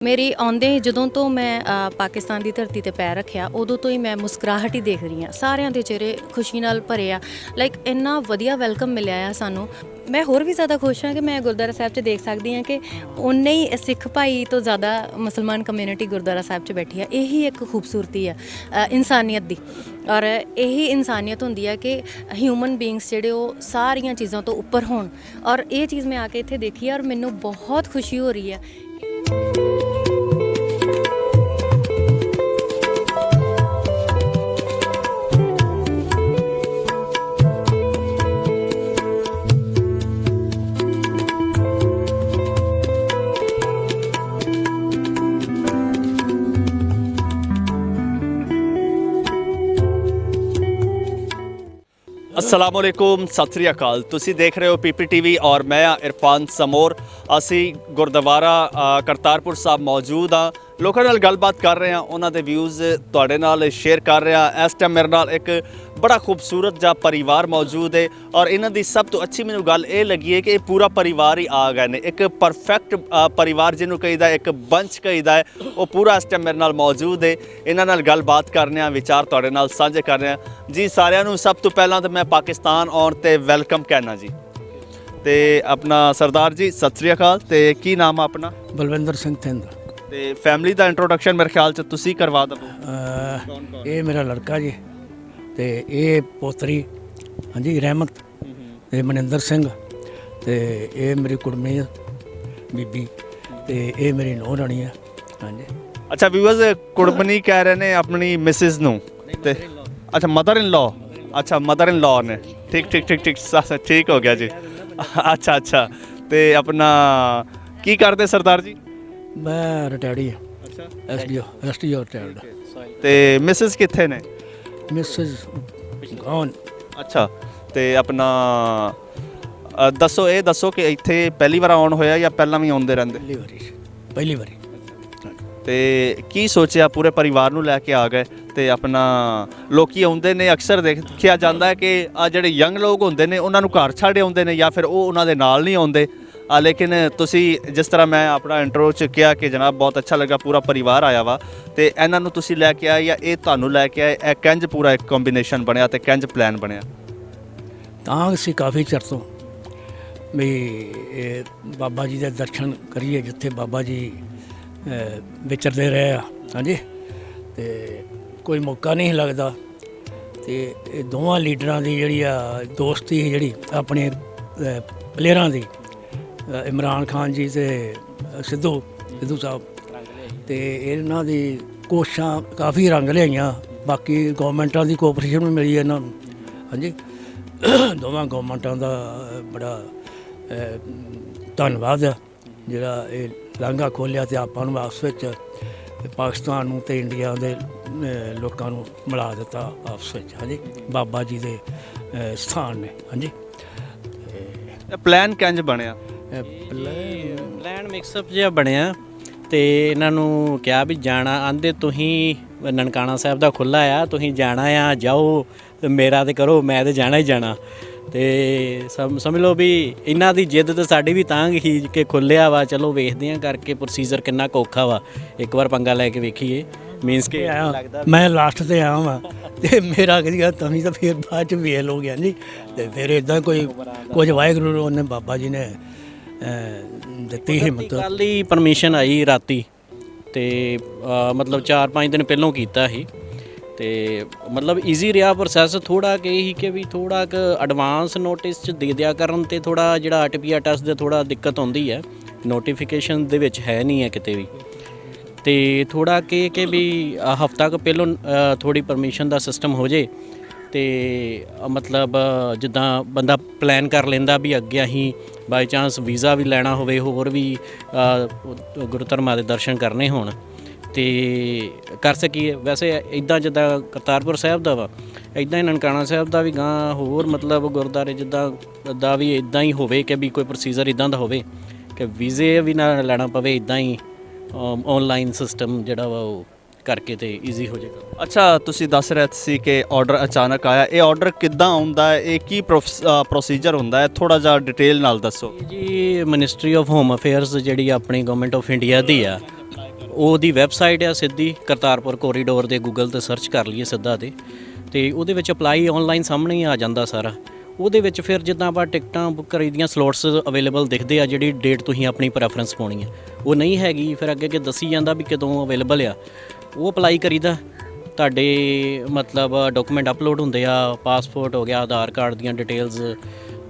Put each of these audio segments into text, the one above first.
ਮੇਰੀ ਆਉਂਦੇ ਹੀ ਜਦੋਂ ਤੋਂ ਮੈਂ ਪਾਕਿਸਤਾਨ ਦੀ ਧਰਤੀ ਤੇ ਪੈਰ ਰੱਖਿਆ ਉਦੋਂ ਤੋਂ ਹੀ ਮੈਂ ਮੁਸਕਰਾਹਟ ਹੀ ਦੇਖ ਰਹੀ ਹਾਂ। ਸਾਰਿਆਂ ਦੇ ਚਿਹਰੇ ਖੁਸ਼ੀ ਨਾਲ ਭਰੇ ਆ। ਲਾਈਕ ਇੰਨਾ ਵਧੀਆ ਵੈਲਕਮ ਮਿਲਿਆ ਆ ਸਾਨੂੰ। ਮੈਂ ਹੋਰ ਵੀ ਜ਼ਿਆਦਾ ਖੁਸ਼ ਹਾਂ ਕਿ ਮੈਂ ਗੁਰਦੁਆਰਾ ਸਾਹਿਬ 'ਚ ਦੇਖ ਸਕਦੀ ਹਾਂ ਕਿ ਉਨੇ ਹੀ ਸਿੱਖ ਭਾਈ ਤੋਂ ਜ਼ਿਆਦਾ ਮੁਸਲਮਾਨ ਕਮਿਊਨਿਟੀ ਗੁਰਦੁਆਰਾ ਸਾਹਿਬ 'ਚ ਬੈਠੀ ਆ। ਇਹੀ ਇੱਕ ਖੂਬਸੂਰਤੀ ਆ ਇਨਸਾਨੀਅਤ ਦੀ, ਔਰ ਇਹੀ ਇਨਸਾਨੀਅਤ ਹੁੰਦੀ ਆ ਕਿ ਹਿਊਮਨ ਬੀਇੰਗਸ ਜਿਹੜੇ ਉਹ ਸਾਰੀਆਂ ਚੀਜ਼ਾਂ ਤੋਂ ਉੱਪਰ ਹੋਣ। ਔਰ ਇਹ ਚੀਜ਼ ਮੈਂ ਆ ਕੇ ਇੱਥੇ ਦੇਖੀ ਔਰ ਮੈਨੂੰ ਬਹੁਤ ਖੁਸ਼ੀ ਹੋ ਰਹੀ ਹੈ। अस्सलामुअलैकुम सत श्री अकाल। तुसी देख रहे हो PPTV और मैं इरफान समोर। असी गुरुद्वारा करतारपुर साहब मौजूद हाँ। लोगों नाल गलबात कर रहे हैं, उन्होंने दे व्यूज़ तुहाडे नाल शेयर कर रहे हैं। इस टाइम मेरे नाल एक बड़ा खूबसूरत जा परिवार मौजूद है और इन्हां दी सब तो अच्छी मैनूं गल ये लगी है कि पूरा परिवार ही आ गए ने। एक परफेक्ट परिवार जिन्हों कहीदा, एक बंच कहीदा है, वो पूरा इस टाइम मेरे नाल मौजूद है। इन्हां नाल गलबात करने, विचार तुहाडे नाल साझे कर रहे हैं जी। सारिਆਂ ਨੂੰ सब तो पहला तो मैं पाकिस्तान आउण ते वैलकम कहना जी। ते अपना सरदार जी सत श्री अकाल। ते की नाम है अपना? बलविंदर सिंह थिंद। ਤੇ ਫੈਮਿਲੀ ਦਾ ਇੰਟਰੋਡਕਸ਼ਨ ਮੇਰੇ ਖਿਆਲ ਚ ਤੁਸੀਂ ਕਰਵਾ ਦਿਓ। ਇਹ ਮੇਰਾ ਲੜਕਾ ਜੀ ਤੇ ਇਹ ਪੋਤਰੀ ਹਾਂਜੀ ਰਹਿਮਤ ਤੇ ਮਨਿੰਦਰ ਸਿੰਘ ਤੇ ਇਹ ਮੇਰੀ ਕੁੜਮੀ ਬੀਬੀ ਤੇ ਇਹ ਮੇਰੀ ਨੂੰਹ ਰਾਣੀ ਹੈ ਹਾਂਜੀ। ਅੱਛਾ ਵਿਊਅਰਸ, ਕੁੜਮਣੀ ਕਹਿ ਰਹੇ ਨੇ ਆਪਣੀ ਮਿਸਿਸ ਨੂੰ ਤੇ ਅੱਛਾ ਮਦਰ ਇਨ ਲਾ। ਅੱਛਾ ਮਦਰ ਇਨ ਲਾ ਨੇ। ਠੀਕ ਠੀਕ ਠੀਕ ਠੀਕ ਠੀਕ ਹੋ ਗਿਆ ਜੀ। ਅੱਛਾ ਅੱਛਾ ਤੇ ਆਪਣਾ ਕੀ ਕਰਦੇ ਸਰਦਾਰ ਜੀ? ਮੈਂ ਰਿਟਾਇਰਡ ਹਾਂ। ਅੱਛਾ ਐਸਡੀਓ ਰਿਟਾਇਰਡ। ਤੇ ਮਿਸਿਸ ਕਿੱਥੇ ਨੇ? Mrs gone. ਅੱਛਾ ਤੇ ਆਪਣਾ ਦੱਸੋ, ਇਹ ਦੱਸੋ ਕਿ ਇੱਥੇ ਪਹਿਲੀ ਵਾਰ ਆਉਣ ਹੋਇਆ ਜਾਂ ਪਹਿਲਾਂ ਵੀ ਆਉਂਦੇ ਰਹਿੰਦੇ? ਪਹਿਲੀ ਵਾਰੀ। ਤੇ ਕੀ ਸੋਚਿਆ ਪੂਰੇ ਪਰਿਵਾਰ ਨੂੰ ਲੈ ਕੇ ਆ ਗਏ? ਤੇ ਆਪਣਾ ਲੋਕੀ ਆਉਂਦੇ ਨੇ, ਅਕਸਰ ਦੇਖਿਆ ਜਾਂਦਾ ਹੈ ਕਿ ਆ ਜਿਹੜੇ ਯੰਗ ਲੋਕ ਹੁੰਦੇ ਨੇ ਉਹਨਾਂ ਨੂੰ ਘਰ ਛੱਡ ਆਉਂਦੇ ਨੇ ਜਾਂ ਫਿਰ ਉਹ ਉਹਨਾਂ ਦੇ ਨਾਲ ਨਹੀਂ ਆਉਂਦੇ। लेकिन तुसी जिस तरह मैं अपना इंट्रो च किया कि जनाब बहुत अच्छा लगा, पूरा परिवार आया वा तो इन्हों तुसी लैके आए या ये तुहानू लैके आए? यह किंज पूरा एक कॉम्बीनेशन बनया तो किंज प्लान बनया? ਤਾਂ ਅਸੀਂ ਕਾਫੀ ਚਿਰ ਤੋਂ ਵੀ ਬਾਬਾ ਜੀ ਦੇ ਦਰਸ਼ਨ ਕਰੀਏ ਜਿੱਥੇ ਬਾਬਾ ਜੀ ਵਿਚਰਦੇ ਰਹੇ ਆ ਹਾਂਜੀ। ਤੇ ਕੋਈ ਮੌਕਾ ਨਹੀਂ ਲੱਗਦਾ ਤੇ ਇਹ ਦੋਵਾਂ ਲੀਡਰਾਂ ਦੀ ਜਿਹੜੀ ਆ ਦੋਸਤੀ ਜਿਹੜੀ ਆਪਣੇ ਪਲੇਅਰਾਂ ਦੀ, ਇਮਰਾਨ ਖਾਨ ਜੀ ਤੇ ਸਿੱਧੂ ਸਾਹਿਬ, ਤੇ ਇਹਨਾਂ ਦੀ ਕੋਸ਼ਿਸ਼ਾਂ ਕਾਫੀ ਰੰਗ ਲਿਆਈਆਂ। ਬਾਕੀ ਗੌਰਮੈਂਟਾਂ ਦੀ ਕੋਆਪਰੇਸ਼ਨ ਵੀ ਮਿਲੀ ਇਹਨਾਂ ਨੂੰ ਹਾਂਜੀ। ਦੋਵਾਂ ਗੌਰਮੈਂਟਾਂ ਦਾ ਬੜਾ ਧੰਨਵਾਦ ਆ ਜਿਹੜਾ ਇਹ ਲਾਂਘਾ ਖੋਲ੍ਹਿਆ ਤੇ ਆਪਾਂ ਨੂੰ ਆਪਸ ਵਿੱਚ ਪਾਕਿਸਤਾਨ ਨੂੰ ਤੇ ਇੰਡੀਆ ਦੇ ਲੋਕਾਂ ਨੂੰ ਮਿਲਾ ਦਿੱਤਾ ਆਪਸ ਵਿੱਚ ਹਾਂਜੀ। ਬਾਬਾ ਜੀ ਦੇ ਸਥਾਨ ਨੇ ਹਾਂਜੀ। ਪਲਾਨ ਕਿੰਜ ਬਣਿਆ? ਪਲਾਨ ਮਿਕਸਅਪ ਜਿਹਾ ਬਣਿਆ ਤੇ ਇਹਨਾਂ ਨੂੰ ਕਿਹਾ ਵੀ ਜਾਣਾ, ਆਂਦੇ ਤੁਸੀਂ ਨਨਕਾਣਾ ਸਾਹਿਬ ਦਾ ਖੁੱਲ੍ਹਾ ਆ, ਤੁਸੀਂ ਜਾਣਾ ਆ, ਜਾਓ ਤੇ ਮੇਰਾ ਤੇ ਕਰੋ, ਮੈਂ ਤੇ ਜਾਣਾ ਹੀ ਜਾਣਾ। ਤੇ ਸਮਝ ਲਓ ਵੀ ਇਹਨਾਂ ਦੀ ਜਿੱਦ ਤੇ ਸਾਡੀ ਵੀ ਤਾਂ ਹੀ ਕਿ ਖੁੱਲ੍ਹਿਆ ਵਾ, ਚਲੋ ਵੇਖਦੇ ਹਾਂ ਕਰਕੇ ਪ੍ਰੋਸੀਜਰ ਕਿੰਨਾ ਕੁ ਔਖਾ ਵਾ, ਇੱਕ ਵਾਰ ਪੰਗਾ ਲੈ ਕੇ ਵੇਖੀਏ। ਮੀਨਸ ਕਿ ਮੈਂ ਲਾਸਟ ਤੇ ਆਇਆ ਵਾਂ ਤੇ ਮੇਰਾ ਕਦੀ ਤੁਸੀਂ ਤਾਂ ਫਿਰ ਬਾਅਦ ਚ ਵੇਖ ਲਓ ਗਿਆ ਜੀ। ਤੇ ਫਿਰ ਇੱਦਾਂ ਕੋਈ ਕੁਝ ਵਾਹਿਗੁਰੂ ਨੇ ਬਾਬਾ ਜੀ ਨੇ ਦਿੱਤੀ ਹਿੰਮਤ। ਕੱਲ੍ਹ ਹੀ ਪਰਮਿਸ਼ਨ ਆਈ ਰਾਤੀ ਤੇ ਮਤਲਬ 4-5 ਦਿਨ ਪਹਿਲੋਂ ਕੀਤਾ ਸੀ ਤੇ ਮਤਲਬ ਈਜ਼ੀ ਰਿਹਾ ਪ੍ਰੋਸੈਸ। ਥੋੜ੍ਹਾ ਕਿ ਇਹੀ ਕਿ ਵੀ ਥੋੜ੍ਹਾ ਕੁ ਐਡਵਾਂਸ ਨੋਟਿਸ 'ਚ ਦੇ ਦਿਆ ਕਰਨ ਤੇ ਥੋੜ੍ਹਾ ਜਿਹੜਾ RTPR ਟੈਸਟ ਦੇ ਥੋੜ੍ਹਾ ਦਿੱਕਤ ਆਉਂਦੀ ਹੈ, ਨੋਟੀਫਿਕੇਸ਼ਨ ਦੇ ਵਿੱਚ ਹੈ ਨਹੀਂ ਹੈ ਕਿਤੇ ਵੀ। ਤੇ ਥੋੜ੍ਹਾ ਕਿ ਵੀ ਹਫ਼ਤਾ ਕੁ ਪਹਿਲੋਂ ਥੋੜ੍ਹੀ ਪਰਮਿਸ਼ਨ ਦਾ ਸਿਸਟਮ ਹੋ ਜੇ ਤੇ ਮਤਲਬ ਜਿੱਦਾਂ ਬੰਦਾ ਪਲਾਨ ਕਰ ਲੈਂਦਾ ਵੀ ਅੱਗੇ ਅਸੀਂ ਬਾਈ ਚਾਂਸ ਵੀਜ਼ਾ ਵੀ ਲੈਣਾ ਹੋਵੇ, ਹੋਰ ਵੀ ਗੁਰੂ ਧਰਮਾਂ ਦੇ ਦਰਸ਼ਨ ਕਰਨੇ ਹੋਣ ਤੇ ਕਰ ਸਕੀਏ। ਵੈਸੇ ਇੱਦਾਂ ਜਿੱਦਾਂ ਕਰਤਾਰਪੁਰ ਸਾਹਿਬ ਦਾ ਵਾ, ਇੱਦਾਂ ਹੀ ਨਨਕਾਣਾ ਸਾਹਿਬ ਦਾ ਵੀ ਗਾਂ ਹੋਰ ਮਤਲਬ ਗੁਰਦੁਆਰੇ ਜਿੱਦਾਂ ਦਾ ਵੀ ਇੱਦਾਂ ਹੀ ਹੋਵੇ ਕਿ ਵੀ ਕੋਈ ਪ੍ਰੋਸੀਜਰ ਇੱਦਾਂ ਦਾ ਹੋਵੇ ਕਿ ਵੀਜ਼ੇ ਵੀ ਨਾ ਲੈਣਾ ਪਵੇ, ਇੱਦਾਂ ਹੀ ਔਨਲਾਈਨ ਸਿਸਟਮ ਜਿਹੜਾ ਵਾ ਉਹ ਕਰਕੇ ਤੇ ਈਜ਼ੀ ਹੋ ਜਾਏਗਾ। ਅੱਛਾ ਤੁਸੀਂ ਦੱਸ ਰਹੇ ਸੀ ਕਿ ਆਰਡਰ ਅਚਾਨਕ ਆਇਆ, ਇਹ ਆਰਡਰ ਕਿੱਦਾਂ ਆਉਂਦਾ ਹੈ, ਇਹ ਕੀ ਪ੍ਰੋਸੀਜਰ ਹੁੰਦਾ ਹੈ, ਥੋੜਾ ਜਿਹਾ ਡਿਟੇਲ ਨਾਲ ਦੱਸੋ ਜੀ। ਮਿਨਿਸਟਰੀ ਆਫ ਹੋਮ ਅਫੇਅਰਸ ਜਿਹੜੀ ਆਪਣੀ ਗਵਰਨਮੈਂਟ ਆਫ ਇੰਡੀਆ ਦੀ ਆ, ਉਹਦੀ ਵੈਬਸਾਈਟ ਆ ਸਿੱਧੀ ਕਰਤਾਰਪੁਰ ਕੋਰੀਡੋਰ ਦੇ ਗੂਗਲ ਤੇ ਸਰਚ ਕਰ ਲਈਏ ਸਿੱਧਾ ਤੇ ਉਹਦੇ ਵਿੱਚ ਅਪਲਾਈ ਆਨਲਾਈਨ ਸਾਹਮਣੇ ਹੀ ਆ ਜਾਂਦਾ ਸਾਰਾ। ਉਹਦੇ ਵਿੱਚ ਫਿਰ ਜਿੱਦਾਂ ਆਪਾਂ ਟਿਕਟਾਂ ਬੁੱਕ ਕਰੀਦੀਆਂ ਸਲੋਟਸ ਅਵੇਲੇਬਲ ਦਿਖਦੇ ਆ, ਜਿਹੜੀ ਡੇਟ ਤੁਸੀਂ ਆਪਣੀ ਪ੍ਰੈਫਰੈਂਸ ਪਾਉਣੀ ਆ ਉਹ ਨਹੀਂ ਹੈਗੀ ਫਿਰ ਅੱਗੇ ਦੱਸੀ ਜਾਂਦਾ ਵੀ ਕਦੋਂ ਅਵੇਲੇਬਲ ਆ, ਉਹ ਅਪਲਾਈ ਕਰੀਦਾ। ਤੁਹਾਡੇ ਮਤਲਬ ਡਾਕੂਮੈਂਟ ਅਪਲੋਡ ਹੁੰਦੇ ਆ, ਪਾਸਪੋਰਟ ਹੋ ਗਿਆ, ਆਧਾਰ ਕਾਰਡ ਦੀਆਂ ਡਿਟੇਲਸ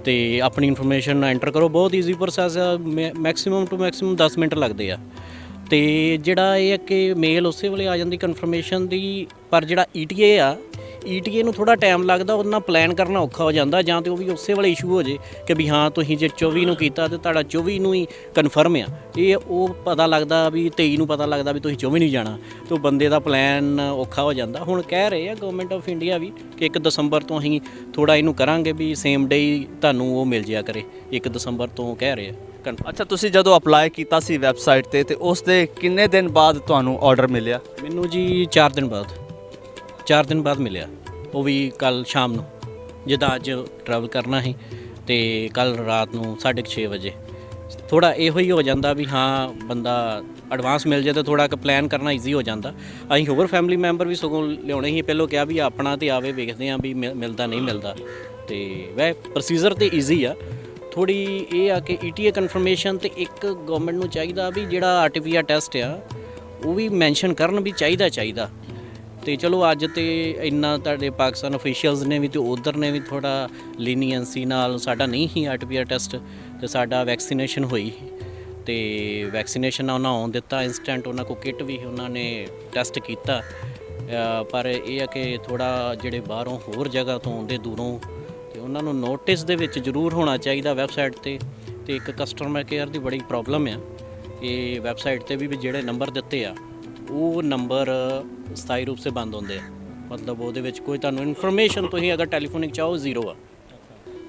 ਤੇ ਆਪਣੀ ਇਨਫੋਰਮੇਸ਼ਨ ਐਂਟਰ ਕਰੋ। ਬਹੁਤ ਈਜ਼ੀ ਪ੍ਰੋਸੈਸ ਆ, ਮੈਕਸਿਮਮ ਟੂ ਮੈਕਸਿਮਮ 10 ਮਿੰਟ ਲੱਗਦੇ ਆ। ਤੇ ਜਿਹੜਾ ਇਹ ਹੈ ਕਿ ਮੇਲ ਉਸੇ ਵੇਲੇ ਆ ਜਾਂਦੀ ਕਨਫਰਮੇਸ਼ਨ ਦੀ, ਪਰ ਜਿਹੜਾ ETA ਆ ETA ਨੂੰ ਥੋੜਾ ਟਾਈਮ ਲੱਗਦਾ, ਉਹਦੇ ਨਾਲ ਪਲਾਨ ਕਰਨਾ ਔਖਾ ਹੋ ਜਾਂਦਾ, ਜਾਂ ਤੇ ਉਹ ਵੀ ਉਸੇ ਵੇਲੇ ਇਸ਼ੂ ਹੋ ਜੇ ਕਿ ਵੀ ਹਾਂ ਤੁਸੀਂ ਜੇ 24 ਨੂੰ ਕੀਤਾ ਤੇ ਤੁਹਾਡਾ 24 ਨੂੰ ਹੀ ਕਨਫਰਮ ਆ। ਇਹ ਉਹ ਪਤਾ ਲੱਗਦਾ ਵੀ 23 ਨੂੰ ਪਤਾ ਲੱਗਦਾ ਵੀ ਤੁਸੀਂ 24 ਨਹੀਂ ਜਾਣਾ, ਤੇ ਉਹ ਬੰਦੇ ਦਾ ਪਲਾਨ ਔਖਾ ਹੋ ਜਾਂਦਾ। ਹੁਣ ਕਹਿ ਰਹੇ ਆ ਗਵਰਨਮੈਂਟ ਆਫ ਇੰਡੀਆ ਵੀ ਕਿ 1 ਦਸੰਬਰ ਤੋਂ ਅਸੀਂ ਥੋੜਾ ਇਹਨੂੰ ਕਰਾਂਗੇ ਵੀ ਸੇਮ ਡੇ ਹੀ ਤੁਹਾਨੂੰ ਉਹ ਮਿਲ ਜਿਆ ਕਰੇ, 1 ਦਸੰਬਰ ਤੋਂ ਕਹਿ ਰਹੇ ਆ। ਅੱਛਾ, ਤੁਸੀਂ ਜਦੋਂ ਅਪਲਾਈ ਕੀਤਾ ਸੀ ਵੈਬਸਾਈਟ ਤੇ ਉਸ ਦੇ ਕਿੰਨੇ ਦਿਨ ਬਾਅਦ ਤੁਹਾਨੂੰ ਆਰਡਰ ਮਿਲਿਆ? ਮੈਨੂੰ ਜੀ 4 ਦਿਨ ਬਾਅਦ ਮਿਲਿਆ, ਉਹ ਵੀ ਕੱਲ ਸ਼ਾਮ ਨੂੰ, ਜਿੱਦਾਂ ਅੱਜ ਟਰੈਵਲ ਕਰਨਾ ਸੀ ਤੇ ਕੱਲ ਰਾਤ ਨੂੰ 6:30 ਵਜੇ। ਥੋੜਾ ਇਹੋ ਹੀ ਹੋ ਜਾਂਦਾ ਵੀ ਹਾਂ ਬੰਦਾ ਐਡਵਾਂਸ ਮਿਲ ਜਾਏ ਤਾਂ ਥੋੜਾ ਕੁ ਪਲਾਨ ਕਰਨਾ ਈਜ਼ੀ ਹੋ ਜਾਂਦਾ। ਅਸੀਂ ਹੋਰ ਫੈਮਿਲੀ ਮੈਂਬਰ ਵੀ ਸਗੋਂ ਲਿਆਉਣੇ ਸੀ, ਪਹਿਲਾਂ ਕਿਹਾ ਵੀ ਆਪਣਾ ਤੇ ਆਵੇ, ਵੇਖਦੇ ਹਾਂ ਵੀ ਮਿਲਦਾ ਨਹੀਂ ਮਿਲਦਾ। ਤੇ ਵੈ ਪ੍ਰੋਸੀਜਰ ਤੇ ਈਜ਼ੀ ਆ, ਥੋੜੀ ਇਹ ਆ ਕਿ ETA ਕਨਫਰਮੇਸ਼ਨ ਤੇ ਇੱਕ ਗਵਰਨਮੈਂਟ ਨੂੰ ਚਾਹੀਦਾ ਵੀ ਜਿਹੜਾ RT-PCR ਟੈਸਟ ਆ ਉਹ ਵੀ ਮੈਂਸ਼ਨ ਕਰਨ ਵੀ ਚਾਹੀਦਾ। ਤੇ ਚਲੋ ਅੱਜ ਤੇ ਇੰਨਾ ਤੁਹਾਡੇ ਪਾਕਿਸਤਾਨ ਅਫੀਸ਼ੀਅਲਸ ਨੇ ਵੀ ਤੇ ਉਧਰ ਨੇ ਵੀ ਥੋੜਾ ਲੀਨੀਅੰਸੀ ਨਾਲ, ਸਾਡਾ ਨਹੀਂ ਸੀ RT-PCR ਟੈਸਟ ਤੇ ਸਾਡਾ ਵੈਕਸੀਨੇਸ਼ਨ ਹੋਈ ਤੇ ਵੈਕਸੀਨੇਸ਼ਨ ਉਹਨਾਂ ਆਉਣ ਦਿੱਤਾ ਇੰਸਟੈਂਟ, ਉਹਨਾਂ ਕੋ ਕਿੱਟ ਵੀ ਉਹਨਾਂ ਨੇ ਟੈਸਟ ਕੀਤਾ। ਪਰ ਇਹ ਆ ਕਿ ਥੋੜਾ ਜਿਹੜੇ ਬਾਹਰੋਂ ਹੋਰ ਜਗ੍ਹਾ ਤੋਂ ਆਉਂਦੇ ਦੂਰੋਂ, ਤੇ ਉਹਨਾਂ ਨੂੰ ਨੋਟਿਸ ਦੇ ਵਿੱਚ ਜ਼ਰੂਰ ਹੋਣਾ ਚਾਹੀਦਾ ਵੈਬਸਾਈਟ ਤੇ ਇੱਕ ਕਸਟਮਰ ਕੇਅਰ ਦੀ ਬੜੀ ਪ੍ਰੋਬਲਮ ਆ। ਇਹ ਵੈਬਸਾਈਟ ਤੇ ਵੀ ਜਿਹੜੇ ਨੰਬਰ ਦਿੱਤੇ ਆ ਉਹ ਨੰਬਰ ਸਥਾਈ ਰੂਪ ਸੇ ਬੰਦ ਹੁੰਦੇ ਆ, ਮਤਲਬ ਉਹਦੇ ਵਿੱਚ ਕੋਈ ਤੁਹਾਨੂੰ ਇਨਫੋਰਮੇਸ਼ਨ ਤੁਸੀਂ ਅਗਰ ਟੈਲੀਫੋਨਿਕ ਚਾਹੋ 0 ਆ।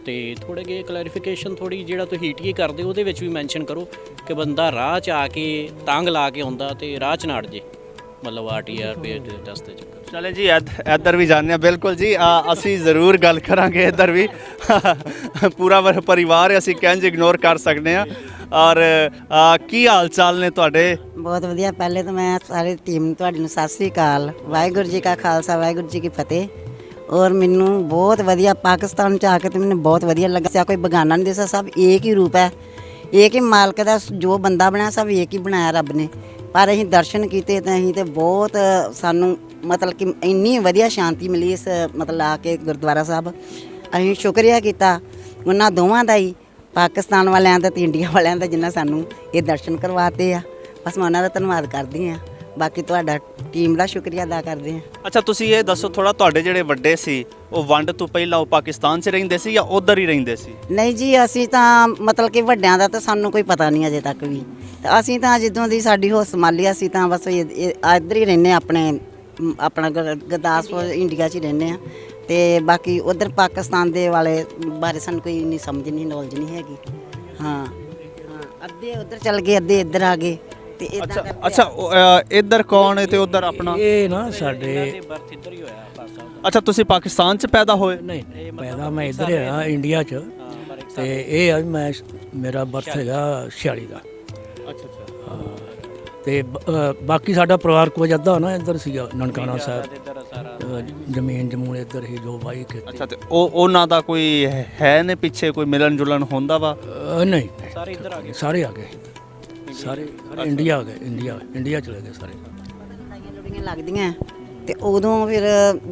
ਤੇ ਥੋੜੇ ਜਿਹੇ ਕਲੈਰੀਫਿਕੇਸ਼ਨ ਥੋੜੀ ਜਿਹੜਾ ਤੁਸੀਂ ETA ਕਰਦੇ ਉਹਦੇ ਵਿੱਚ ਵੀ ਮੈਂਸ਼ਨ ਕਰੋ ਕਿ ਬੰਦਾ ਰਾਹ 'ਚ ਆ ਕੇ ਤਾਂਗ ਲਾ ਕੇ ਆਉਂਦਾ ਤੇ ਰਾਹ 'ਚ ਨਾ ਅੜ ਜੇ, ਮਤਲਬ RT-PCR ਟੈਸਟ ਦੇ ਚੱਕਰ। ਚਲੇ ਜੀ ਇੱਧਰ ਵੀ ਜਾਂਦੇ ਹਾਂ। ਬਿਲਕੁਲ ਜੀ, ਅਸੀਂ ਜ਼ਰੂਰ ਗੱਲ ਕਰਾਂਗੇ ਇੱਧਰ ਵੀ। ਪੂਰਾ ਪਰਿਵਾਰ ਅਸੀਂ ਕਿੰਝ ਇਗਨੋਰ ਕਰ ਸਕਦੇ ਹਾਂ। ਔਰ ਕੀ ਹਾਲ ਚਾਲ ਨੇ ਤੁਹਾਡੇ? ਬਹੁਤ ਵਧੀਆ। ਪਹਿਲੇ ਤਾਂ ਮੈਂ ਸਾਰੀ ਟੀਮ ਨੂੰ ਤੁਹਾਡੀ ਨੂੰ ਸਤਿ ਸ੍ਰੀ ਅਕਾਲ। ਵਾਹਿਗੁਰੂ ਜੀ ਕਾ ਖਾਲਸਾ, ਵਾਹਿਗੁਰੂ ਜੀ ਕੀ ਫਤਿਹ। ਔਰ ਮੈਨੂੰ ਬਹੁਤ ਵਧੀਆ ਪਾਕਿਸਤਾਨ 'ਚ ਆ ਕੇ ਤੇ ਮੈਨੂੰ ਬਹੁਤ ਵਧੀਆ ਲੱਗਾ। ਕੋਈ ਬਗਾਨਾ ਨਹੀਂ ਦਿਸਦਾ, ਸਭ ਏਕ ਹੀ ਰੂਪ ਹੈ, ਏਕ ਹੀ ਮਾਲਕ ਦਾ ਜੋ ਬੰਦਾ ਬਣਾਇਆ ਸਭ ਏਕ ਹੀ ਬਣਾਇਆ ਰੱਬ ਨੇ। ਪਰ ਅਸੀਂ ਦਰਸ਼ਨ ਕੀਤੇ ਤਾਂ ਅਸੀਂ ਤੇ ਬਹੁਤ ਸਾਨੂੰ ਮਤਲਬ ਕਿ ਇੰਨੀ ਵਧੀਆ ਸ਼ਾਂਤੀ ਮਿਲੀ ਇਸ ਮਤਲਬ ਆ ਕੇ ਗੁਰਦੁਆਰਾ ਸਾਹਿਬ। ਅਸੀਂ ਸ਼ੁਕਰੀਆ ਕੀਤਾ ਉਹਨਾਂ ਦੋਵਾਂ ਦਾ ਹੀ, ਪਾਕਿਸਤਾਨ ਵਾਲਿਆਂ ਦਾ ਤੇ ਇੰਡੀਆ ਵਾਲਿਆਂ ਦਾ, ਜਿਨ੍ਹਾਂ ਸਾਨੂੰ ਇਹ ਦਰਸ਼ਨ ਕਰਵਾਤੇ ਆ। ਬਸ ਮੈਂ ਉਹਨਾਂ ਦਾ ਧੰਨਵਾਦ ਕਰਦੀ ਹਾਂ। ਬਾਕੀ ਤੁਹਾਡਾ ਟੀਮ ਦਾ ਸ਼ੁਕਰੀਆ ਅਦਾ ਕਰਦੇ ਹਾਂ। ਅੱਛਾ, ਤੁਸੀਂ ਇਹ ਦੱਸੋ ਥੋੜਾ, ਤੁਹਾਡੇ ਜਿਹੜੇ ਵੱਡੇ ਸੀ ਉਹ ਵੰਡ ਤੋਂ ਪਹਿਲਾਂ ਉਹ ਪਾਕਿਸਤਾਨ 'ਚ ਰਹਿੰਦੇ ਸੀ ਜਾਂ ਉੱਧਰ ਹੀ ਰਹਿੰਦੇ ਸੀ? ਨਹੀਂ ਜੀ, ਅਸੀਂ ਤਾਂ ਮਤਲਬ ਕਿ ਵੱਡਿਆਂ ਦਾ ਤਾਂ ਸਾਨੂੰ ਕੋਈ ਪਤਾ ਨਹੀਂ ਅਜੇ ਤੱਕ ਵੀ। ਤੇ ਅਸੀਂ ਤਾਂ ਜਦੋਂ ਦੀ ਸਾਡੀ ਹੋਸ਼ ਸੰਭਾਲੀ ਅਸੀਂ ਤਾਂ ਬਸ ਇੱਧਰ ਹੀ ਰਹਿੰਦੇ, ਆਪਣਾ ਗੁਰਦਾਸਪੁਰ ਇੰਡੀਆ 'ਚ ਹੀ ਰਹਿੰਦੇ ਹਾਂ। ਤੇ ਬਾਕੀ ਉਧਰ ਪਾਕਿਸਤਾਨ ਦੇ ਵਾਲੇ ਬਾਰੇ ਸਾਨੂੰ ਕੋਈ ਇੰਨੀ ਸਮਝ ਨਹੀਂ, ਨੌਲੇਜ ਨਹੀਂ ਹੈਗੀ। ਹਾਂ, ਅੱਧੇ ਉਧਰ ਚਲ ਗਏ, ਅੱਧੇ ਇੱਧਰ ਆ ਗਏ ਤੇ ਇਦਾਂ। ਅੱਛਾ, ਇੱਧਰ ਕੌਣ ਹੈ ਤੇ ਉੱਧਰ ਆਪਣਾ? ਇਹ ਨਾ ਸਾਡੇ ਬਰਥ ਇੱਧਰ ਹੀ ਹੋਇਆ ਪਾਸਾ। ਅੱਛਾ, ਤੁਸੀਂ ਪਾਕਿਸਤਾਨ 'ਚ ਪੈਦਾ ਹੋਏ? ਨਹੀਂ, ਪੈਦਾ ਮੈਂ ਇੱਧਰ ਹੋਇਆ ਇੰਡੀਆ 'ਚ। ਤੇ ਇਹ ਆ ਵੀ ਮੇਰਾ ਬਰਥ ਹੈਗਾ 46 ਦਾ। ਅੱਛਾ। ਤੇ ਬਾਕੀ ਸਾਡਾ ਪਰਿਵਾਰ ਕੁਝ ਅੱਧਾ ਨਾ ਇੱਧਰ ਸੀਗਾ, ਨਨਕਾਣਾ ਸਾਹਿਬ, ਜ਼ਮੀਨ ਜਮੂਨ ਇੱਧਰ ਹੀ ਜੋ ਵਾਈ ਖੇਤੀ। ਅੱਛਾ, ਤੇ ਉਹਨਾਂ ਦਾ ਕੋਈ ਹੈ ਨੇ ਪਿੱਛੇ ਕੋਈ ਮਿਲਣ ਜੁਲਣ ਹੁੰਦਾ ਵਾ? ਨਹੀਂ, ਸਾਰੇ ਇੱਧਰ ਆ ਗਏ, ਸਾਰੇ ਆ ਗਏ, ਸਾਰੇ ਇੰਡੀਆ ਆ ਗਏ, ਇੰਡੀਆ ਚਲੇ ਗਏ ਸਾਰੇ। ਲੜੀਆਂ ਲੱਗਦੀਆਂ ਤੇ ਉਦੋਂ ਫਿਰ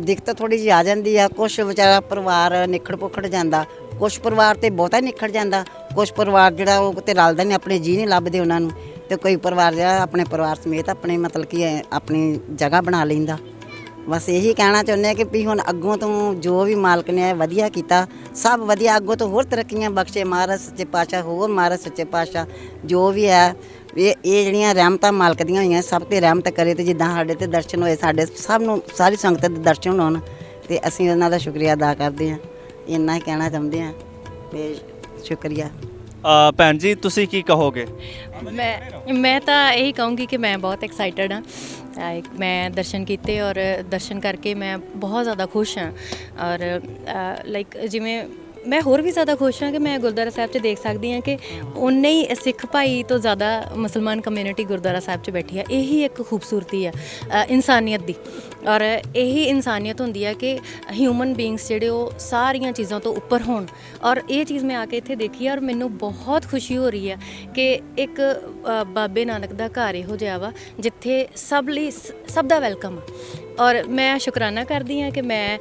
ਦਿੱਕਤ ਥੋੜੀ ਜਿਹੀ ਆ ਜਾਂਦੀ ਆ। ਕੁਛ ਵਿਚਾਰਾ ਪਰਿਵਾਰ ਨਿਖੜ ਪੁਖੜ ਜਾਂਦਾ, ਕੁਛ ਪਰਿਵਾਰ ਤੇ ਬਹੁਤਾ ਨਿਖੜ ਜਾਂਦਾ, ਕੁਛ ਪਰਿਵਾਰ ਜਿਹੜਾ ਉਹ ਤੇ ਰਲਦਾ ਨਹੀਂ, ਆਪਣੇ ਜੀ ਨਹੀਂ ਲੱਭਦੇ ਉਹਨਾਂ ਨੂੰ। ਤੇ ਕੋਈ ਪਰਿਵਾਰ ਜਿਹੜਾ ਆਪਣੇ ਪਰਿਵਾਰ ਸਮੇਤ ਆਪਣੇ ਮਤਲਬ ਕਿ ਆਪਣੀ ਜਗ੍ਹਾ ਬਣਾ ਲੈਂਦਾ। ਬਸ ਇਹੀ ਕਹਿਣਾ ਚਾਹੁੰਦੇ ਆ ਕਿ ਵੀ ਹੁਣ ਅੱਗੋਂ ਤੋਂ ਜੋ ਵੀ ਮਾਲਕ ਨੇ ਵਧੀਆ ਕੀਤਾ, ਸਭ ਵਧੀਆ, ਅੱਗੋਂ ਤੋਂ ਹੋਰ ਤਰੱਕੀਆਂ ਬਖਸ਼ੇ ਮਹਾਰਾਜ ਸੱਚੇ ਪਾਤਸ਼ਾਹ, ਹੋਰ ਮਹਾਰਾਜ ਸੱਚੇ ਪਾਤਸ਼ਾਹ ਜੋ ਵੀ ਹੈ ਇਹ ਜਿਹੜੀਆਂ ਰਹਿਮਤਾਂ ਮਾਲਕ ਦੀਆਂ ਹੋਈਆਂ ਸਭ ਤੇ ਰਹਿਮਤ ਕਰੇ। ਤੇ ਜਿੱਦਾਂ ਸਾਡੇ ਤੇ ਦਰਸ਼ਨ ਹੋਏ, ਸਾਡੇ ਸਭ ਨੂੰ, ਸਾਰੀ ਸੰਗਤ ਦੇ ਦਰਸ਼ਨ ਹੋਣ, ਤੇ ਅਸੀਂ ਉਹਨਾਂ ਦਾ ਸ਼ੁਕਰੀਆ ਅਦਾ ਕਰਦੇ ਹਾਂ। ਇੰਨਾ ਹੀ ਕਹਿਣਾ ਚਾਹੁੰਦੇ ਹਾਂ ਤੇ ਸ਼ੁਕਰੀਆ। ਭੈਣ ਜੀ, ਤੁਸੀਂ ਕੀ ਕਹੋਗੇ? ਮੈਂ ਤਾਂ ਇਹੀ ਕਹੂੰਗੀ ਕਿ ਮੈਂ ਬਹੁਤ ਐਕਸਾਈਟਡ ਹਾਂ। ਮੈਂ ਦਰਸ਼ਨ ਕੀਤੇ ਔਰ ਦਰਸ਼ਨ ਕਰਕੇ ਮੈਂ ਬਹੁਤ ਜ਼ਿਆਦਾ ਖੁਸ਼ ਹਾਂ। ਔਰ ਲਾਈਕ ਜਿਵੇਂ ਮੈਂ ਹੋਰ ਵੀ ਜ਼ਿਆਦਾ ਖੁਸ਼ ਹਾਂ ਕਿ ਮੈਂ ਗੁਰਦੁਆਰਾ ਸਾਹਿਬ 'ਚ ਦੇਖ ਸਕਦੀ ਹਾਂ ਕਿ ਉਨੇ ਹੀ ਸਿੱਖ ਭਾਈ ਤੋਂ ਜ਼ਿਆਦਾ ਮੁਸਲਮਾਨ ਕਮਿਊਨਿਟੀ ਗੁਰਦੁਆਰਾ ਸਾਹਿਬ 'ਚ ਬੈਠੀ ਹੈ। ਇਹੀ ਇੱਕ ਖੂਬਸੂਰਤੀ ਆ ਇਨਸਾਨੀਅਤ ਦੀ, ਔਰ ਇਹੀ ਇਨਸਾਨੀਅਤ ਹੁੰਦੀ ਹੈ ਕਿ ਹਿਊਮਨ ਬੀਇੰਗਸ ਜਿਹੜੇ ਉਹ ਸਾਰੀਆਂ ਚੀਜ਼ਾਂ ਤੋਂ ਉੱਪਰ ਹੋਣ। ਔਰ ਇਹ ਚੀਜ਼ ਮੈਂ ਆ ਕੇ ਇੱਥੇ ਦੇਖੀ ਹੈ ਔਰ ਮੈਨੂੰ ਬਹੁਤ ਖੁਸ਼ੀ ਹੋ ਰਹੀ ਹੈ ਕਿ ਇੱਕ ਬਾਬੇ ਨਾਨਕ ਦਾ ਘਰ ਇਹੋ ਜਿਹਾ ਵਾ ਜਿੱਥੇ ਸਭ ਲਈ ਸਭ ਦਾ ਵੈਲਕਮ ਆ। ਔਰ ਮੈਂ ਸ਼ੁਕਰਾਨਾ ਕਰਦੀ ਹਾਂ ਕਿ ਮੈਂ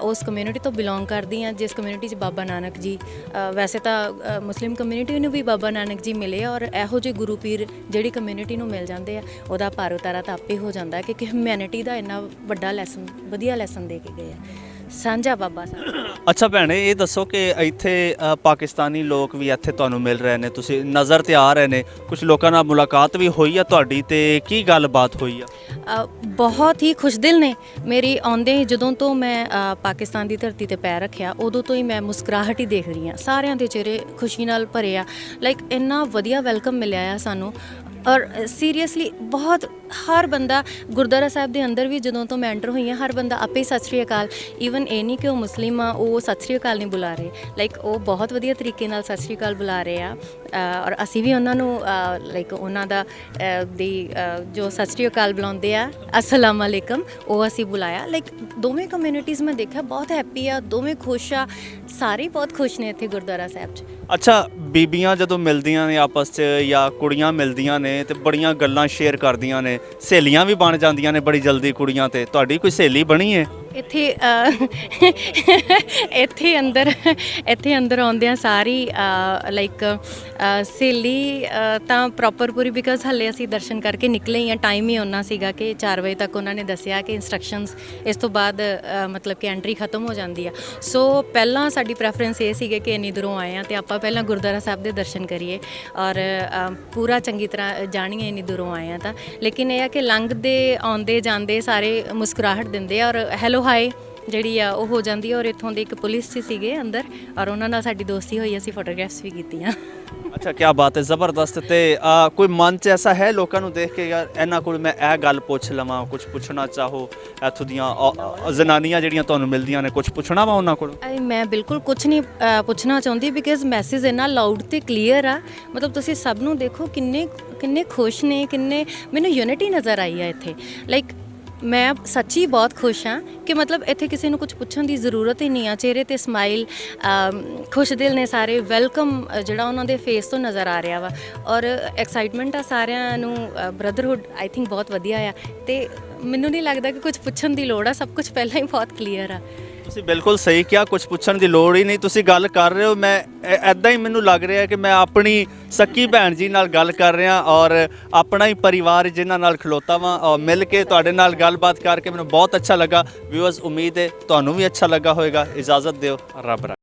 ਉਸ ਕਮਿਊਨਿਟੀ ਤੋਂ ਬਿਲੋਂਗ ਕਰਦੀ ਹਾਂ ਜਿਸ ਕਮਿਊਨਿਟੀ 'ਚ ਬਾਬਾ ਨਾਨਕ ਜੀ, ਵੈਸੇ ਤਾਂ ਮੁਸਲਿਮ ਕਮਿਊਨਿਟੀ ਨੂੰ ਵੀ ਬਾਬਾ ਨਾਨਕ ਜੀ ਮਿਲੇ, ਔਰ ਇਹੋ ਜਿਹੇ ਗੁਰੂ ਪੀਰ ਜਿਹੜੀ ਕਮਿਊਨਿਟੀ ਨੂੰ ਮਿਲ ਜਾਂਦੇ ਆ ਉਹਦਾ ਭਾਰ ਉਤਾਰਾ ਤਾਂ ਆਪੇ ਹੋ ਜਾਂਦਾ ਕਿ ਹਿਊਮੈਨਿਟੀ ਦਾ ਇੰਨਾ ਵੱਡਾ ਲੈਸਨ, ਵਧੀਆ ਲੈਸਨ ਦੇ ਕੇ ਗਏ ਆ ਸਾਂਝਾ ਬਾਬਾ ਸਾਹਿਬ। ਅੱਛਾ ਭੈਣੇ, ਇਹ ਦੱਸੋ ਕਿ ਇੱਥੇ ਪਾਕਿਸਤਾਨੀ ਲੋਕ ਵੀ ਇੱਥੇ ਤੁਹਾਨੂੰ ਮਿਲ ਰਹੇ ਨੇ, ਤੁਸੀਂ ਨਜ਼ਰ ਤੇ ਆ ਰਹੇ ਨੇ, ਕੁਝ ਲੋਕਾਂ ਨਾਲ ਮੁਲਾਕਾਤ ਵੀ ਹੋਈ ਆ ਤੁਹਾਡੀ, ਤੇ ਕੀ ਗੱਲਬਾਤ ਹੋਈ ਆ? ਬਹੁਤ ਹੀ ਖੁਸ਼ਦਿਲ ਨੇ। ਮੇਰੀ ਆਉਂਦੇ ਹੀ ਜਦੋਂ ਤੋਂ ਮੈਂ ਪਾਕਿਸਤਾਨ ਦੀ ਧਰਤੀ ਤੇ ਪੈਰ ਰੱਖਿਆ ਉਦੋਂ ਤੋਂ ਹੀ ਮੈਂ ਮੁਸਕਰਾਹਟ ਹੀ ਦੇਖ ਰਹੀ ਹਾਂ, ਸਾਰਿਆਂ ਦੇ ਚਿਹਰੇ ਖੁਸ਼ੀ ਨਾਲ ਭਰੇ ਆ। ਲਾਈਕ ਇੰਨਾ ਵਧੀਆ ਵੈਲਕਮ ਮਿਲਿਆ ਆ ਸਾਨੂੰ, ਔਰ ਸੀਰੀਅਸਲੀ ਬਹੁਤ ਹਰ ਬੰਦਾ ਗੁਰਦੁਆਰਾ ਸਾਹਿਬ ਦੇ ਅੰਦਰ ਵੀ ਜਦੋਂ ਤੋਂ ਮੈਂ ਐਂਟਰ ਹੋਈ ਹਾਂ ਹਰ ਬੰਦਾ ਆਪੇ ਹੀ ਸਤਿ ਸ਼੍ਰੀ ਅਕਾਲ, ਈਵਨ ਇਹ ਨਹੀਂ ਕਿ ਉਹ ਮੁਸਲਿਮ ਆ ਉਹ ਸਤਿ ਸ਼੍ਰੀ ਅਕਾਲ ਨਹੀਂ ਬੁਲਾ ਰਹੇ, ਲਾਈਕ ਉਹ ਬਹੁਤ ਵਧੀਆ ਤਰੀਕੇ ਨਾਲ ਸਤਿ ਸ਼੍ਰੀ ਅਕਾਲ ਬੁਲਾ ਰਹੇ ਆ। ਔਰ ਅਸੀਂ ਵੀ ਉਹਨਾਂ ਨੂੰ ਲਾਈਕ ਉਹਨਾਂ ਦਾ ਜੋ ਸਤਿ ਸ਼੍ਰੀ ਅਕਾਲ ਬੁਲਾਉਂਦੇ ਆ ਅਸਲਾਮ ਅਲੈਕਮ, ਉਹ ਅਸੀਂ ਬੁਲਾਇਆ। ਲਾਈਕ ਦੋਵੇਂ ਕਮਿਊਨਿਟੀਜ਼ ਮੈਂ ਦੇਖਿਆ ਬਹੁਤ ਹੈਪੀ ਆ, ਦੋਵੇਂ ਖੁਸ਼ ਆ, ਸਾਰੇ ਬਹੁਤ ਖੁਸ਼ ਨੇ ਇੱਥੇ ਗੁਰਦੁਆਰਾ ਸਾਹਿਬ 'ਚ। ਅੱਛਾ, ਬੀਬੀਆਂ ਜਦੋਂ ਮਿਲਦੀਆਂ ਨੇ ਆਪਸ 'ਚ ਜਾਂ ਕੁੜੀਆਂ ਮਿਲਦੀਆਂ ਨੇ ਤੇ ਬੜੀਆਂ ਗੱਲਾਂ ਸ਼ੇਅਰ ਕਰਦੀਆਂ ਨੇ, ਸਹੇਲੀਆਂ ਵੀ ਬਣ ਜਾਂਦੀਆਂ ਨੇ ਬੜੀ ਜਲਦੀ ਕੁੜੀਆਂ। ਤੇ ਤੁਹਾਡੀ ਕੋਈ ਸਹੇਲੀ ਬਣੀ ਹੈ ਇੱਥੇ ਇੱਥੇ ਅੰਦਰ ਆਉਂਦਿਆਂ ਸਾਰੀ ਲਾਈਕ ਸਹੇਲੀ ਤਾਂ ਪ੍ਰੋਪਰ ਪੂਰੀ, ਬਿਕਾਜ਼ ਹੱਲੇ ਅਸੀਂ ਦਰਸ਼ਨ ਕਰਕੇ ਨਿਕਲੇ ਹੀ ਆ, ਟਾਈਮ ਹੀ ਉਹਨਾਂ ਸੀਗਾ ਕਿ 4 ਵਜੇ ਤੱਕ ਉਹਨਾਂ ਨੇ ਦੱਸਿਆ ਕਿ ਇੰਸਟਰਕਸ਼ਨਸ ਇਸ ਤੋਂ ਬਾਅਦ ਮਤਲਬ ਕਿ ਐਂਟਰੀ ਖਤਮ ਹੋ ਜਾਂਦੀ ਆ। ਸੋ ਪਹਿਲਾਂ ਸਾਡੀ ਪ੍ਰੈਫਰੈਂਸ ਇਹ ਸੀਗੇ ਕਿ ਇੰਨੀ ਦੂਰੋਂ ਆਏ ਆ ਤੇ ਆਪਾਂ ਪਹਿਲਾਂ ਗੁਰਦੁਆਰਾ ਸਾਹਿਬ ਦੇ ਦਰਸ਼ਨ ਕਰੀਏ ਔਰ ਪੂਰਾ ਚੰਗੀ ਤਰ੍ਹਾਂ ਜਾਣੀਏ ਇੰਨੀ ਦੂਰੋਂ ਆਏ ਆ ਤਾਂ। ਲੇਕਿਨ ਇਹ ਆ ਕਿ ਲੰਘਦੇ ਆਉਂਦੇ ਜਾਂਦੇ ਸਾਰੇ ਮੁਸਕਰਾਹਟ ਦਿੰਦੇ ਆ ਔਰ ਹੈਲੋ ਹਾਏ ਜਿਹੜੀ ਆ ਉਹ ਹੋ ਜਾਂਦੀ ਹੈ। ਔਰ ਇੱਥੋਂ ਦੇ ਇੱਕ ਪੁਲਿਸ 'ਚ ਸੀਗੇ ਅੰਦਰ ਔਰ ਉਹਨਾਂ ਨਾਲ ਸਾਡੀ ਦੋਸਤੀ ਹੋਈ, ਅਸੀਂ ਫੋਟੋਗ੍ਰਾਫਸ ਵੀ ਕੀਤੀਆਂ। ਅੱਛਾ, ਕੀ ਬਾਤ ਹੈ, ਜ਼ਬਰਦਸਤ। ਤੇ ਕੋਈ ਮਨ 'ਚ ਐਸਾ ਹੈ ਲੋਕਾਂ ਨੂੰ ਦੇਖ ਕੇ ਯਾਰ ਇਹਨਾਂ ਕੋਲ ਮੈਂ ਇਹ ਗੱਲ ਪੁੱਛ ਲਵਾਂ, ਕੁਝ ਪੁੱਛਣਾ ਚਾਹੋ ਇੱਥੋਂ ਦੀਆਂ ਜ਼ਨਾਨੀਆਂ ਜਿਹੜੀਆਂ ਤੁਹਾਨੂੰ ਮਿਲਦੀਆਂ ਨੇ, ਕੁਝ ਪੁੱਛਣਾ ਵਾ ਉਹਨਾਂ ਕੋਲ? ਮੈਂ ਬਿਲਕੁਲ ਕੁਝ ਨਹੀਂ ਪੁੱਛਣਾ ਚਾਹੁੰਦੀ, ਬਿਕਾਜ਼ ਮੈਸੇਜ ਇੰਨਾ ਲਾਊਡ ਤੇ ਕਲੀਅਰ ਆ। ਮਤਲਬ ਤੁਸੀਂ ਸਭ ਨੂੰ ਦੇਖੋ ਕਿੰਨੇ ਖੁਸ਼ ਨੇ, ਕਿੰਨੇ ਮੈਨੂੰ ਯੂਨਿਟੀ ਨਜ਼ਰ ਆਈ ਆ ਇੱਥੇ। ਲਾਈਕ ਮੈਂ ਸੱਚੀ ਬਹੁਤ ਖੁਸ਼ ਹਾਂ ਕਿ ਮਤਲਬ ਇੱਥੇ ਕਿਸੇ ਨੂੰ ਕੁਝ ਪੁੱਛਣ ਦੀ ਜ਼ਰੂਰਤ ਹੀ ਨਹੀਂ ਆ, ਚਿਹਰੇ ਤੇ ਸਮਾਈਲ, ਖੁਸ਼ ਦਿਲ ਨੇ ਸਾਰੇ, ਵੈਲਕਮ ਜਿਹੜਾ ਉਹਨਾਂ ਦੇ ਫੇਸ ਤੋਂ ਨਜ਼ਰ ਆ ਰਿਹਾ ਵਾ ਔਰ ਐਕਸਾਈਟਮੈਂਟ ਆ ਸਾਰਿਆਂ ਨੂੰ, ਬ੍ਰਦਰਹੁੱਡ ਆਈ ਥਿੰਕ ਬਹੁਤ ਵਧੀਆ ਆ। ਤੇ ਮੈਨੂੰ ਨਹੀਂ ਲੱਗਦਾ ਕਿ ਕੁਝ ਪੁੱਛਣ ਦੀ ਲੋੜ ਆ, ਸਭ ਕੁਝ ਪਹਿਲਾਂ ਹੀ ਬਹੁਤ ਕਲੀਅਰ ਆ। ਤੁਸੀਂ ਬਿਲਕੁਲ ਸਹੀ ਕਿਹਾ, ਕੁਝ ਪੁੱਛਣ ਦੀ ਲੋੜ ਹੀ ਨਹੀਂ। ਤੁਸੀਂ ਗੱਲ ਕਰ ਰਹੇ ਹੋ, ਮੈਂ ਐਦਾਂ ਹੀ ਮੈਨੂੰ ਲੱਗ ਰਿਹਾ ਕਿ ਮੈਂ ਆਪਣੀ ਸੱਕੀ ਭੈਣ ਜੀ ਨਾਲ ਗੱਲ ਕਰ ਰਿਹਾ ਔਰ ਆਪਣਾ ਹੀ ਪਰਿਵਾਰ ਜਿਨ੍ਹਾਂ ਨਾਲ ਖਲੋਤਾ ਵਾਂ, ਔਰ ਮਿਲ ਕੇ ਤੁਹਾਡੇ ਨਾਲ ਗੱਲਬਾਤ ਕਰਕੇ ਮੈਨੂੰ ਬਹੁਤ ਅੱਛਾ ਲੱਗਾ। ਵਿਊਅਰਸ, ਉਮੀਦ ਹੈ ਤੁਹਾਨੂੰ ਵੀ ਅੱਛਾ ਲੱਗਾ ਹੋਵੇਗਾ। ਇਜਾਜ਼ਤ ਦਿਓ, ਰੱਬ ਰੱਖੇ।